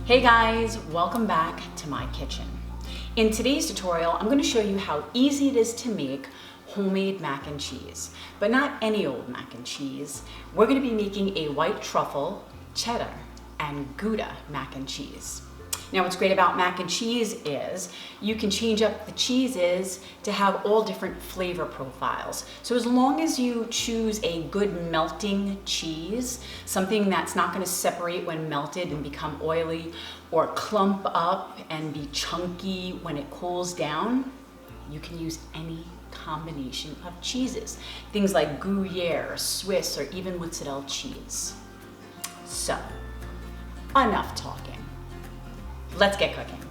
Hey guys, welcome back to my kitchen. In today's tutorial, I'm going to show you how easy it is to make homemade mac and cheese, but not any old mac and cheese. We're going to be making a white truffle, cheddar, and Gouda mac and cheese. Now what's great about mac and cheese is you can change up the cheeses to have all different flavor profiles. So as long as you choose a good melting cheese, something that's not going to separate when melted and become oily or clump up and be chunky when it cools down, you can use any combination of cheeses. Things like Gruyere, Swiss, or even mozzarella cheese. So, enough talking. Let's get cooking.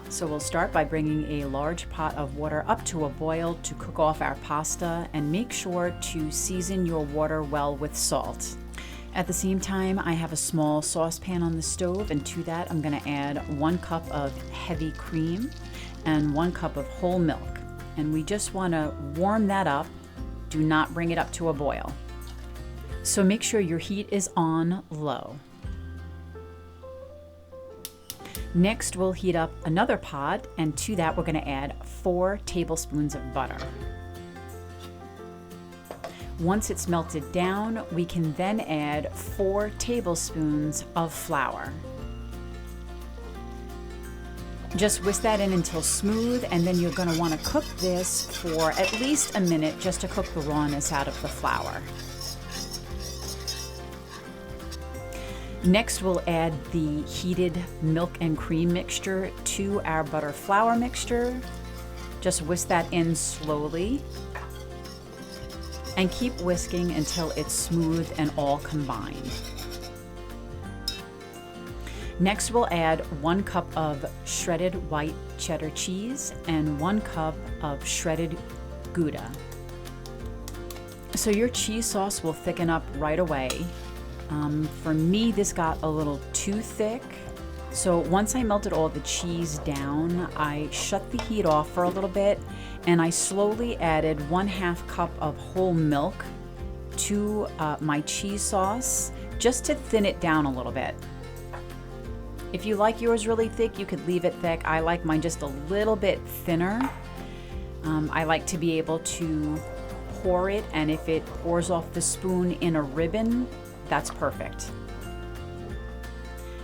So we'll start by bringing a large pot of water up to a boil to cook off our pasta, and make sure to season your water well with salt. At the same time, I have a small saucepan on the stove, and to that I'm going to add 1 cup of heavy cream and 1 cup of whole milk. And we just want to warm that up. Do not bring it up to a boil. So make sure your heat is on low. Next, we'll heat up another pot, and to that we're going to add 4 tablespoons of butter. Once it's melted down, we can then add 4 tablespoons of flour. Just whisk that in until smooth, and then you're going to want to cook this for at least a minute just to cook the rawness out of the flour. Next, we'll add the heated milk and cream mixture to our butter flour mixture. Just whisk that in slowly and keep whisking until it's smooth and all combined. Next, we'll add 1 cup of shredded white cheddar cheese and 1 cup of shredded Gouda. So your cheese sauce will thicken up right away. For me, this got a little too thick. So once I melted all the cheese down, I shut the heat off for a little bit, and I slowly added 1/2 cup of whole milk to my cheese sauce, just to thin it down a little bit. If you like yours really thick, you could leave it thick. I like mine just a little bit thinner. I like to be able to pour it, and if it pours off the spoon in a ribbon, that's perfect.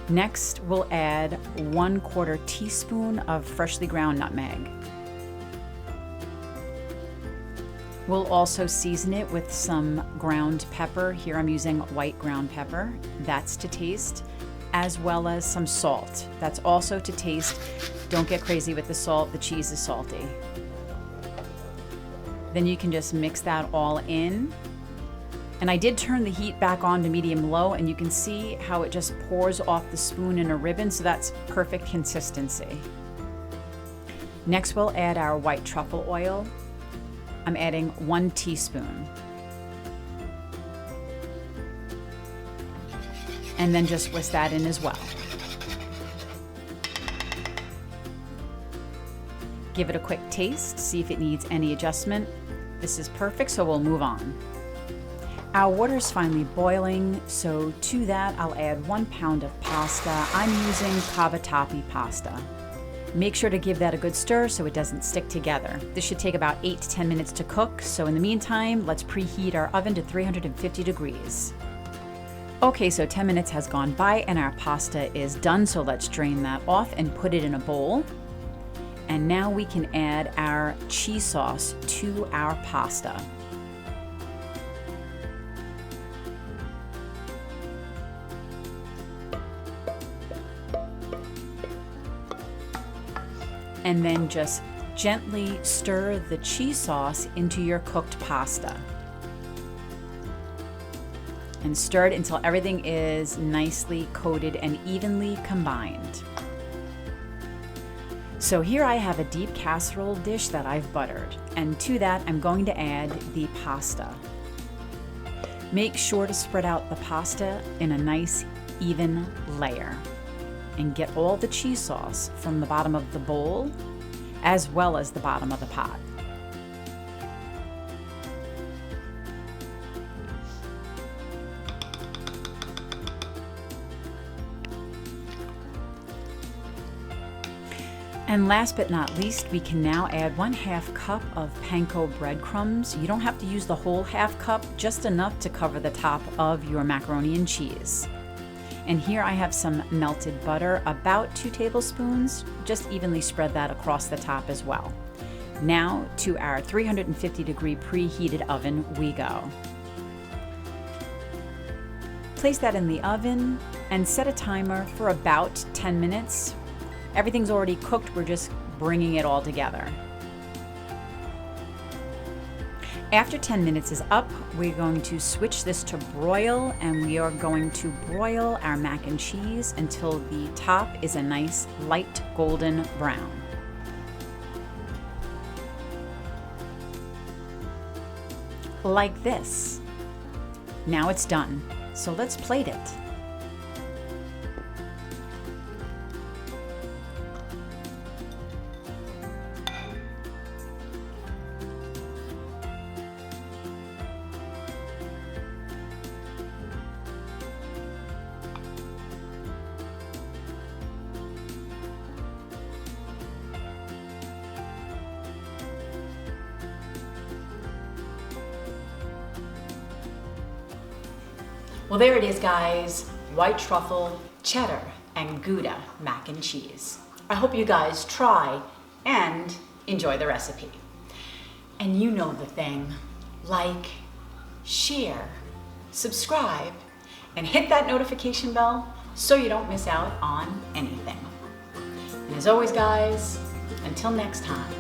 Next, we'll add 1/4 teaspoon of freshly ground nutmeg. We'll also season it with some ground pepper. Here I'm using white ground pepper. That's to taste, as well as some salt. That's also to taste. Don't get crazy with the salt. The cheese is salty. Then you can just mix that all in. And I did turn the heat back on to medium-low, and you can see how it just pours off the spoon in a ribbon, so that's perfect consistency. Next, we'll add our white truffle oil. I'm adding 1 teaspoon. And then just whisk that in as well. Give it a quick taste, see if it needs any adjustment. This is perfect, so we'll move on. Our water is finally boiling, so to that I'll add 1 pound of pasta. I'm using cavatappi pasta. Make sure to give that a good stir so it doesn't stick together. This should take about 8 to 10 minutes to cook, so in the meantime, let's preheat our oven to 350 degrees. Okay, so 10 minutes has gone by and our pasta is done, so let's drain that off and put it in a bowl. And now we can add our cheese sauce to our pasta. And then just gently stir the cheese sauce into your cooked pasta. And stir it until everything is nicely coated and evenly combined. So here I have a deep casserole dish that I've buttered, and to that I'm going to add the pasta. Make sure to spread out the pasta in a nice even layer, and get all the cheese sauce from the bottom of the bowl as well as the bottom of the pot. And last but not least, we can now add 1/2 cup of panko breadcrumbs. You don't have to use the whole 1/2 cup, just enough to cover the top of your macaroni and cheese. And here I have some melted butter, about 2 tablespoons. Just evenly spread that across the top as well. Now to our 350-degree preheated oven we go. Place that in the oven and set a timer for about 10 minutes. Everything's already cooked, we're just bringing it all together. After 10 minutes is up, we're going to switch this to broil, and we are going to broil our mac and cheese until the top is a nice light golden brown. Like this. Now it's done, so let's plate it. Well, there it is, guys. White truffle, cheddar, and Gouda mac and cheese. I hope you guys try and enjoy the recipe. And you know the thing, like, share, subscribe, and hit that notification bell so you don't miss out on anything. And as always, guys, until next time,